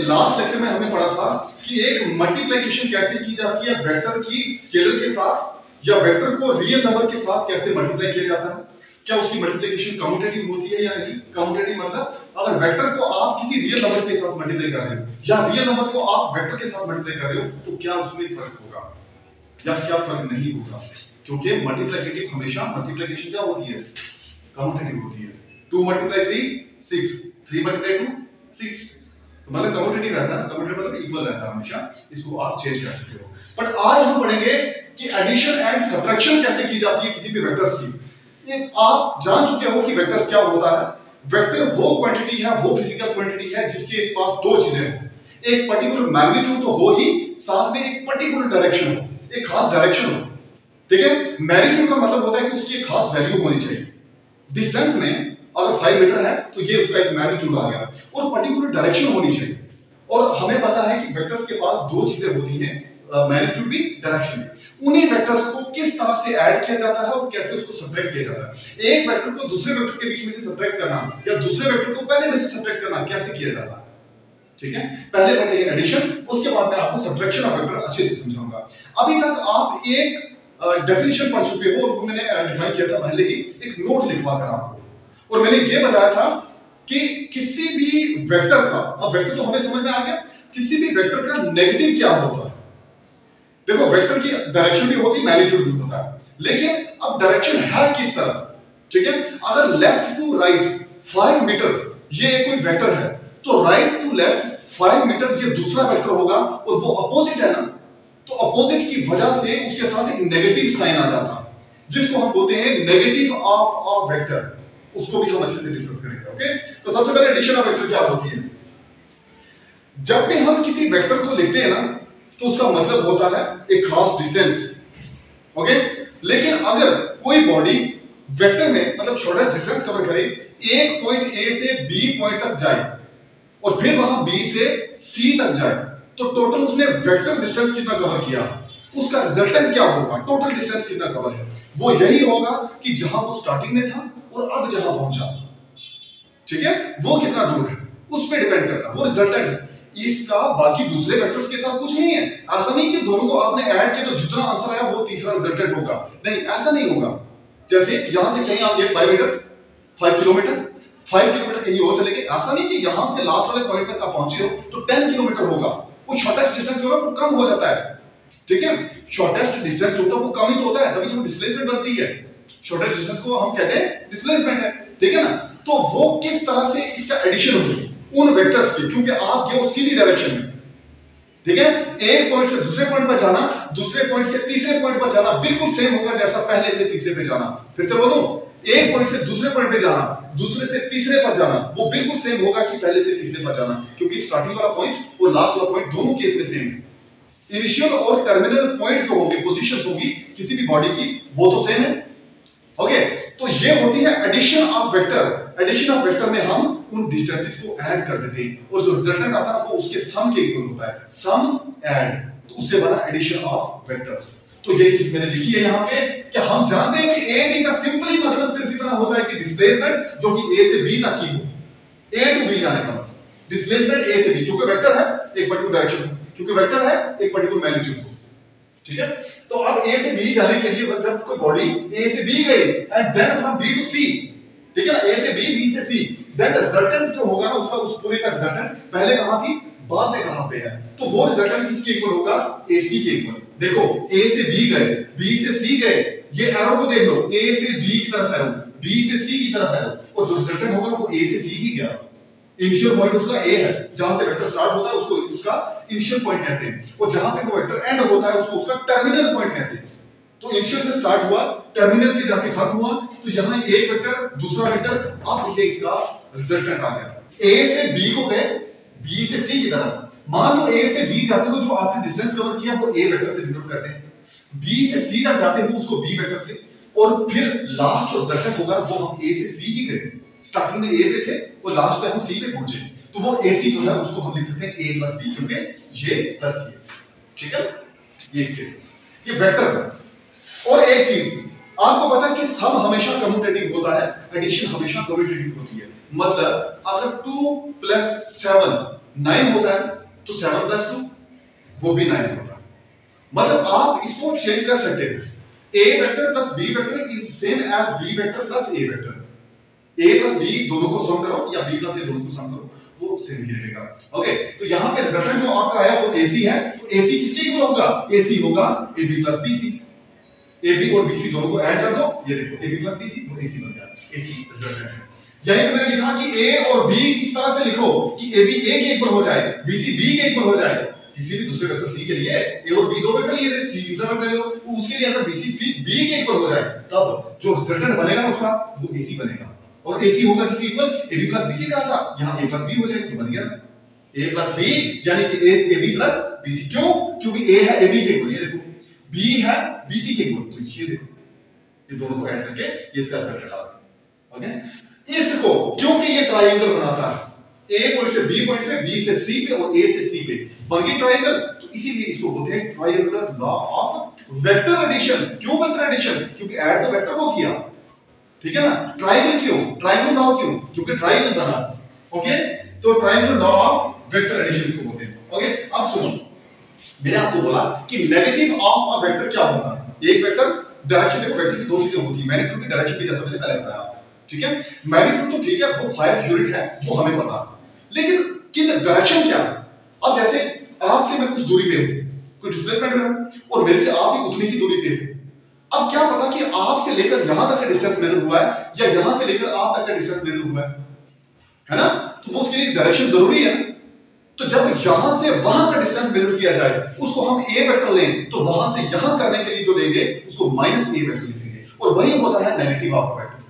Last lecture में हमने पढ़ा था कि एक मल्टीप्लिकेशन कैसे की जाती है वेक्टर की स्केलर के साथ, या वेक्टर को रियल नंबर के साथ कैसे मल्टीप्लाई किया जाता है। क्या उसकी मल्टीप्लिकेशन कम्यूटेटिव होती है या नहीं। कम्यूटेटिव मतलब अगर वेक्टर को आप किसी रियल नंबर के साथ मल्टीप्लाई कर रहे हो या रियल नंबर को आप वेक्टर के साथ मल्टीप्लाई कर रहे हो तो क्या उसमें फर्क होगा या क्या फर्क नहीं होगा, क्योंकि मल्टीप्लिकेटिव हमेशा मल्टीप्लिकेशन क्या होती है, कम्यूटेटिव होती है। 2 × 3 6, 3 × 2 6, तो मतलब कम्यूटेटिव रहता है, कम्यूटेटिव मतलब इक्वल रहता है हमेशा, इसको आप चेंज कर सकते हो। बट आज हम पढ़ेंगे कि एडिशन एंड सब्ट्रैक्शन कैसे की जाती है किसी भी वेक्टर्स की। ये आप जान चुके हो कि वेक्टर्स क्या होता है। वेक्टर वो क्वांटिटी है, वो फिजिकल क्वांटिटी है जिसके पास दो चीजें हो, एक पर्टिकुलर मैग्नीट्यूड तो हो ही, साथ में एक पर्टिकुलर डायरेक्शन हो, एक खास डायरेक्शन हो। ठीक है, मैग्नीट्यूड का मतलब होता है कि उसकी एक खास वैल्यू होनी चाहिए। डिस्टेंस में अगर 5 मीटर है तो ये उसका एक मैग्नीट्यूड आ गया, और पर्टिकुलर डायरेक्शन होनी चाहिए। और हमें पता है कि वेक्टर्स के पास दो चीजें होती हैं, मैग्नीट्यूड भी, डायरेक्शन भी। उन्हीं वेक्टर्स को किस तरह से ऐड किया जाता है और कैसे उसको सब्ट्रैक्ट किया जाता है। एक वेक्टर को दूसरे वेक्टर के बीच में से सब्ट्रैक्ट करना या दूसरे वेक्टर को पहले में से सब्ट्रैक्ट करना कैसे किया जाता है। ठीक है, पहले पढ़ते हैं एडिशन, उसके बाद मैं आपको सब्ट्रैक्शन ऑफ वेक्टर अच्छे से समझाऊंगा। अभी तक आप एक डेफिनेशन पढ़ चुके हो, और मैंने डिफाइन किया था पहले ही एक नोट लिखवा कर आपको, और मैंने ये बताया था कि किसी भी वेक्टर का, अब वेक्टर तो हमें समझ में आ गया, किसी भी वेक्टर का नेगेटिव क्या होता है। देखो वेक्टर की डायरेक्शन भी होती है, मैग्नीट्यूड भी होता है, लेकिन अब डायरेक्शन है किस तरफ। ठीक है, अगर लेफ्ट टू राइट 5 मीटर ये कोई वेक्टर है, तो राइट टू लेफ्ट 5 मीटर ये दूसरा वेक्टर होगा, और वो अपोजिट है ना, तो अपोजिट की वजह से उसके साथ एक नेगेटिव साइन आ जाता है, जिसको हम बोलते हैं नेगेटिव ऑफ अ वेक्टर। उसको भी हम अच्छे से डिस्कस करेंगे। ओके, तो सबसे पहले एडिशन ऑफ वेक्टर क्या होती है। जब भी हम किसी वेक्टर को लिखते हैं ना, तो उसका मतलब होता है एक खास डिस्टेंस। ओके, लेकिन अगर कोई बॉडी वेक्टर में मतलब शॉर्टेस्ट डिस्टेंस कवर करे, एक पॉइंट ए से बी पॉइंट तक जाए और फिर वहां बी से सी तक जाए, तो टोटल उसने वेक्टर डिस्टेंस कितना कवर किया, उसका रिजल्टेंट क्या होगा, टोटल डिस्टेंस कितना कवर है, वो यही होगा कि जहां वो स्टार्टिंग में था और अब जहां पहुंचा। ठीक है, वो कितना दूर है उस पर डिपेंड करता है, वो रिजल्टेंट है। इसका बाकी दूसरे वेक्टर्स के साथ कुछ नहीं है। ऐसा नहीं कि दोनों को आपने ऐड किया तो जितना आंसर आया वो तीसरा रिजल्टेंट होगा, नहीं, ऐसा नहीं होगा। जैसे यहां से कहीं आप ये 5 मीटर 5 किलोमीटर 5 किलोमीटर कहीं और चले गए, ऐसा नहीं कि यहां से लास्ट वाले पॉइंट तक आप पहुंचे हो तो 10 किलोमीटर होगा। वो शॉर्टेस्ट डिस्टेंस होगा, वो कम हो जाता है। ठीक है, शॉर्टेस्ट डिस्टेंस होता है वो कम ही तो होता है, तभी तो डिस्प्लेसमेंट बनती है। शॉर्टेस्ट डिस्टेंस को हम कहते हैं डिस्प्लेसमेंट है। ठीक है ना, तो वो किस तरह से इसका एडिशन होगी उन वेक्टर्स की, क्योंकि आप गए सीधी डायरेक्शन में। ठीक है, एक पॉइंट से दूसरे पॉइंट पर जाना, दूसरे पॉइंट से तीसरे पॉइंट पर जाना बिल्कुल सेम होगा जैसा पहले से तीसरे पे जाना। फिर से बोलूं, एक पॉइंट से दूसरे पॉइंट पे जाना, दूसरे से तीसरे पर जाना, वो बिल्कुल सेम होगा कि पहले से तीसरे पर जाना, क्योंकि स्टार्टिंग वाला पॉइंट और लास्ट वाला पॉइंट दोनों केस में सेम है। इनिशियल और टर्मिनल पॉइंट जो होंगे, पोजीशंस होगी किसी भी बॉडी की, वो तो सेम है। ओके, तो ये होती है addition of vector. Addition of vector में हम उन डिस्टेंसेस को ऐड कर देते हैं, और जो रिजल्टेंट आता है वो उसके सम के इक्वल होता है, सम ऐड, तो उससे बना एडिशन ऑफ वेक्टर्स। तो यही चीज मैंने लिखी है यहाँ पे कि हम जानते हैं कि ए बी का सिंपली मतलब सिर्फ इतना होता है कि डिस्प्लेसमेंट जो कि ए से बी तक की हो, ए टू बी जाने का डिस्प्लेसमेंट ए से बी, क्योंकि वेक्टर है एक पर्टिकुलर डायरेक्शन, क्योंकि वेक्टर है एक पर्टिकुलर मैग्नीट्यूड। ठीक है, तो अब ए से बी जाने के लिए जब कोई बॉडी ए से बी गई and then from B to C, ठीक है ना, ए से बी, बी से सी, देन रिजल्टेंट जो होगा ना उसका, उस पूरे का रिजल्टेंट पहले कहां थी, बाद में कहां पे है, तो वो रिजल्टेंट किसके इक्वल होगा, एसी के इक्वल। देखो ए से बी गए, बी से सी गए, ये एरो को देख लो, ए से बी की तरफ एरो, बी से सी की तरफ एरो, और जो रिजल्टेंट होगा ना वो ए से सी ही गया। इनिशियल पॉइंट उसका ए है, जहां से वेक्टर स्टार्ट होता है उसको उसका इनिशियल पॉइंट कहते हैं, और जहां पे वो वेक्टर एंड होता है उसको उसका टर्मिनल पॉइंट कहते हैं। तो इनिशियल से स्टार्ट हुआ, टर्मिनल पे जाके खत्म हुआ, तो यहां एक वेक्टर दूसरा वेक्टर, अब ये इसका रिजल्टेंट आ गया। ए से बी को गए, बी से सी की तरफ, मान लो ए से बी जाते हो जो आपने डिस्टेंस कवर किया वो ए वेक्टर से डिनोट करते हैं, बी से सी तक जाते हो उसको बी वेक्टर से, और फिर लास्ट जो रिजल्टेंट होगा वो हम ए से सी ही गए, स्टार्टिंग में ए पे थे और लास्ट पे हम सी पे पहुंचे, तो वो एसी जो है उसको हम लिख सकते हैं ए प्लस बी, क्योंकि ये प्लस ये। ठीक है, ये इसके ये वेक्टर है। और एक चीज आपको पता है कि सम हमेशा कम्यूटेटिव होता है, एडिशन हमेशा कम्यूटेटिव होती है। मतलब अगर 2 + 7 9 होता है तो 7 प्लस 2 वो भी 9 होता है। मतलब आप इसको चेंज कर सकते हैं, a vector plus b vector is same as b vector plus a vector. a plus b दोनों को सम करो या b प्लस a दोनों को सम करो, वो सेम ही रहेगा। ओके, तो यहां पे रिजल्टेंट जो आपका है वो ac है, तो ac किसके इक्वल होगा? ac होगा ab प्लस bc। ab और bc दोनों को ऐड कर दो, ये देखो ab प्लस bc वो ac बन गया, ac रिजल्टेंट है। यहीं पे मैंने लिखा कि a और b इस तरह से लिखो कि ab a के इक्वल हो जाए, bc b के इक्वल हो जाए। किसी भी दूसरे वेक्टर c के लिए a और b दो वेक्टर लिए थे, c दूसरा वेक्टर ले लो, उसके लिए अगर bc c b के इक्वल हो जाए तब जो रिजल्टेंट बनेगा उसका वो ac बनेगा। और AC होगा किसी इक्वल AB प्लस BC कहा था, यहाँ A प्लस B हो जाएगा तो बन गया A प्लस B, यानी कि AB प्लस BC। क्यों? क्योंकि A है AB के इक्वल, ये देखो, B है BC के इक्वल, तो ये देखो ये दोनों को ऐड करके ये इसका रिजल्ट आ गया। ओके, इसको क्योंकि ये ट्रायंगल बनाता है, A पॉइंट से B पॉइंट पे, B से C पे और A से C पे बन गई ट्रायंगल, तो इसीलिए इसको बोलते हैं triangular law of vector addition. क्यों वेक्टर एडिशन? क्योंकि ऐड तो वेक्टर को किया, ठीक है ना। ट्रायंगल क्यों? ट्रायंगल लॉ क्यों? क्योंकि ट्रायंगल बना। ओके, तो triangle law of vector addition इसको बोलते हैं। ओके, अब सुनो, मैंने आपको बोला कि नेगेटिव ऑफ अ वेक्टर क्या होगा? एक वेक्टर डायरेक्शन, देखो वेक्टर की दो चीजें होती है, मैग्नीट्यूड की डायरेक्शन भी, जैसा मैंने पहले बताया, ठीक है। मैग्नीट्यूड तो ठीक है, वो 5 यूनिट है, वो हमें पता, लेकिन कि डायरेक्शन क्या है? अब जैसे आपसे मैं कुछ दूरी पे हूं, कोई डिस्प्लेसमेंट में हूं और मेरे से आप भी उतनी ही दूरी पे हो। अब क्या पता कि आप से लेकर यहां तक का डिस्टेंस मेजर हुआ है या यहां से लेकर आप तक का डिस्टेंस मेजर हुआ है ना, तो वो उसके लिए डायरेक्शन जरूरी है। तो जब यहां से वहां का डिस्टेंस मेजर किया जाए, उसको हम a वेक्टर लें, तो वहां से यहां करने के लिए जो लेंगे उसको माइनस a वेक्टर लिखेंगे, और वही होता है नेगेटिव ऑफ वेक्टर।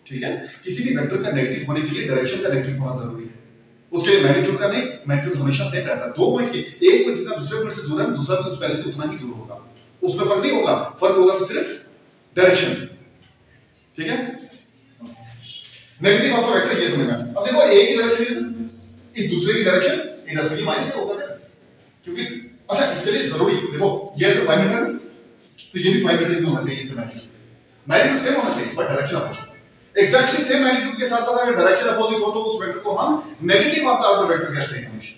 ठीक है, किसी भी वेक्टर का नेगेटिव होने के लिए डायरेक्शन का नेगेटिव होना जरूरी है, उसके लिए मैग्नीट्यूड का नहीं, मैग्नीट्यूड हमेशा सेम रहता है। दो पॉइंट्स की, एक पॉइंट जितना दूसरे पॉइंट से दूर है, दूसरा भी उस पहले से उतना ही दूर होगा, उसमें फर्क नहीं होगा, फर्क होगा तो सिर्फ डायरेक्शन। ठीक है, नेगेटिव ऑफ द वेक्टर ये समझना। अब देखो a की डायरेक्शन इस दूसरे की डायरेक्शन इधर, तो ये माइनस होगा क्या? क्योंकि अच्छा इसके लिए जरूरी, देखो ये जो 5 मीटर तो ये भी 5 मीटर ही होना चाहिए, इससे मैग्नीट्यूड सेम होना चाहिए but direction opposite. Exactly same magnitude के साथ साथ अगर डायरेक्शन अपोजिट हो तो उस वेक्टर को हम negative of the other vector कहते हैं हमेशा।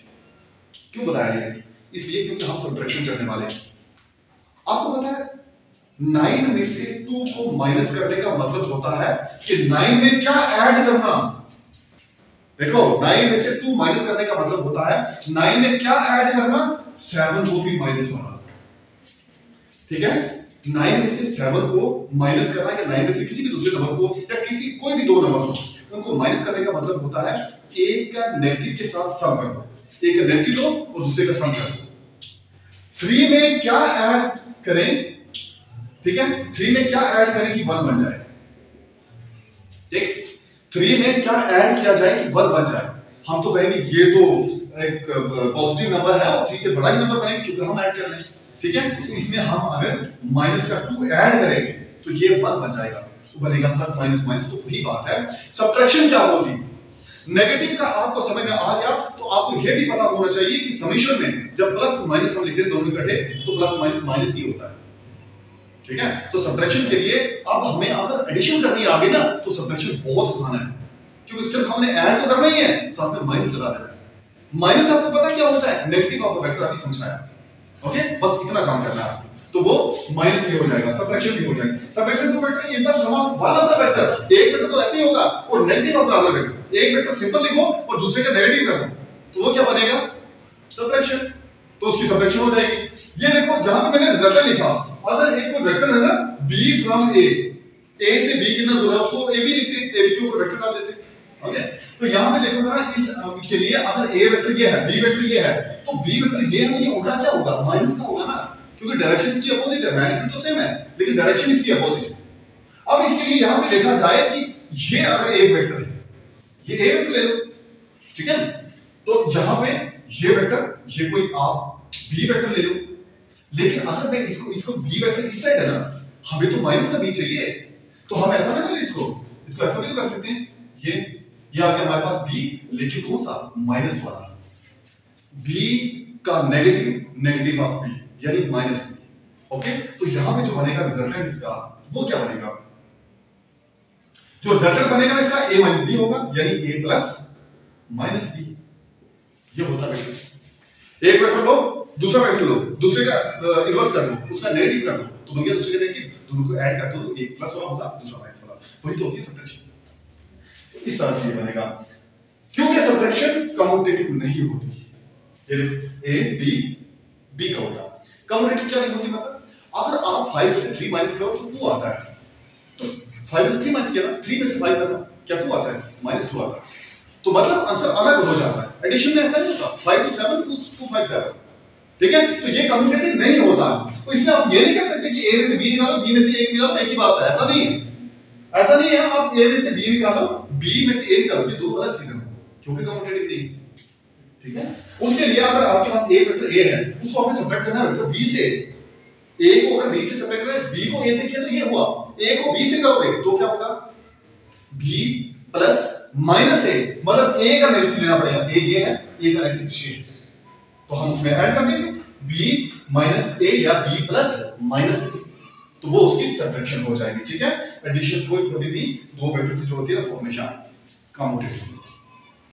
क्यों बताया ये? इसलिए क्योंकि हम सब्ट्रैक्शन करने वाले हैं। आपको पता है 9 में से 2 को माइनस करने का मतलब होता है कि 9 में क्या ऐड करना। देखो 9 में से 2 माइनस करने का मतलब होता है 9 में क्या ऐड करना, 7 को भी माइनस होना। ठीक है, 9 में से 7 को माइनस करना या 9 में से किसी भी दूसरे नंबर को या किसी कोई भी दो नंबर हो उनको माइनस करने का मतलब होता है कि एक का नेगेटिव के साथ सम कर दो, एक का नेगेटिव लो और दूसरे का सम कर दो। 3 में क्या ऐड करें, ठीक है, 3 में क्या ऐड करें कि 1 बन जाए। ठीक, 3 में क्या ऐड किया जाए कि 1 बन जाए। हम तो कहेंगे ये तो एक पॉजिटिव नंबर है और 3 से बड़ा ही नंबर बनेगा क्योंकि हम ऐड कर रहे हैं। ठीक है, तो इसमें हम अगर माइनस का 2 ऐड करेंगे तो ये 1 बन जाएगा, तो बनेगा प्लस माइनस माइनस। तो वही बात है, सब्ट्रैक्शन क्या होती है? नेगेटिव का आपको समझ में आ गया तो आपको यह भी पता होना चाहिए कि समेशन में जब प्लस माइनस हम लिखते हैं दोनों इकट्ठे तो प्लस माइनस माइनस ही होता है। ठीक है, तो सब्ट्रैक्शन के लिए अब हमें अगर एडिशन करनी आ गई ना तो सब्ट्रैक्शन बहुत आसान है, क्योंकि सिर्फ हमने ऐड तो करना ही है, साथ में माइनस लगा देना है। माइनस आपको पता क्या होता है? नेगेटिव ऑफ द वेक्टर अभी समझाया। ओके, बस इतना काम करना है, तो वो माइनस भी हो जाएगा, सब्ट्रैक्शन भी हो जाएगा। Subtraction two vector is the sum of one of the vector. एक वेक्टर तो ऐसे ही होगा और negative of the other vector. एक वेक्टर सिंपल लिखो और दूसरे का नेगेटिव कर दो, तो वो क्या बनेगा? सब्ट्रैक्शन। तो उसकी सब्ट्रैक्शन हो जाएगी। ये देखो जहां पे मैंने रिजल्ट लिखा, अगर एक कोई वेक्टर है ना b फ्रॉम a से b कितना दूर है उसको ab लिखते हैं, ab के ऊपर वेक्टर डाल देते हैं। ओके, तो यहां पे देखो जरा, इस के लिए अगर a वेक्टर ये है, b वेक्टर ये है, तो b वेक्टर ये है, ये उल्टा क्या होगा? माइनस का होगा ना, क्योंकि डायरेक्शन इसकी अपोजिट है। मैग्नीट्यूड तो सेम है लेकिन डायरेक्शन इसकी अपोजिट है। अब इसके लिए यहां पे देखा जाए कि ये अगर एक वेक्टर है, ये a वेक्टर ले लो, ठीक है, तो यहां पे ये वेक्टर, ये कोई आप b वेक्टर ले लो, लेकिन अगर मैं इसको b वेक्टर इस साइड है ना, हमें तो माइनस का b चाहिए, तो हम ऐसा ना करें, इसको ऐसा भी तो कर सकते हैं। ये आ गया हमारे पास b, लेकिन कौन सा? माइनस वाला। b का नेगेटिव ऑफ b यानी माइनस b। ओके, तो यहां पे जो बनेगा रिजल्टेंट इसका वो क्या बनेगा? जो रिजल्टेंट बनेगा इसका a माइनस b होगा, यानी a प्लस माइनस b। ये होता है वेक्टर। एक वेक्टर लो, दूसरा वेक्टर लो, दूसरे का इन्वर्स कर दो, उसका नेगेटिव कर दो, तो बन गया दूसरे का नेगेटिव, दोनों को ऐड कर दो, एक प्लस वाला होगा, दूसरा माइनस वाला। वही तो होती है सब्ट्रैक्शन। इस तरह से ये बनेगा, क्योंकि सब्ट्रैक्शन कम्यूटेटिव नहीं होती। ये ए बी बी का होगा, कम्यूटेटिव क्या नहीं होती, मतलब अगर आप 5 से 3 माइनस करो तो 2 आता है, तो 5 से 3 माइनस किया ना, 3 में से 5 करना, क्या 2 आता है, -2 आता है, तो मतलब आंसर अलग हो जाता है। एडिशन में ऐसा नहीं होता, 5 to 7 2 5 7, ठीक है, तो ये कम्यूटेटिव नहीं होता। तो इसमें आप ये नहीं कह सकते कि ए में से बी निकालो, बी में से ए निकालो, एक ही बात है, ऐसा नहीं है, ऐसा नहीं है। आप ए में से बी निकालो, बी में से ए निकालो, ये दो अलग चीजें हैं, क्योंकि कम्यूटेटिव नहीं, ठीक है। उसके लिए अगर आपके पास एक वेक्टर ए है, उसको आपने सब्ट्रैक्ट करना है वेक्टर बी से, ए को अगर बी से सब्ट्रैक्ट करें, बी को ए से किया तो ये हुआ, ए को बी से करोगे तो क्या होगा, बी प्लस माइनस ए, मतलब ए का नेगेटिव लेना पड़ेगा, ए ये है, ए का नेगेटिव शेष, तो हम उसमें ऐड कर देंगे बी माइनस ए या बी प्लस माइनस ए, तो वो उसकी सब्ट्रैक्शन हो जाएगी, ठीक है। एडिशन कोई कभी भी दो वेक्टर से जो होती है वो हमेशा कम्यूटेटिव होती है।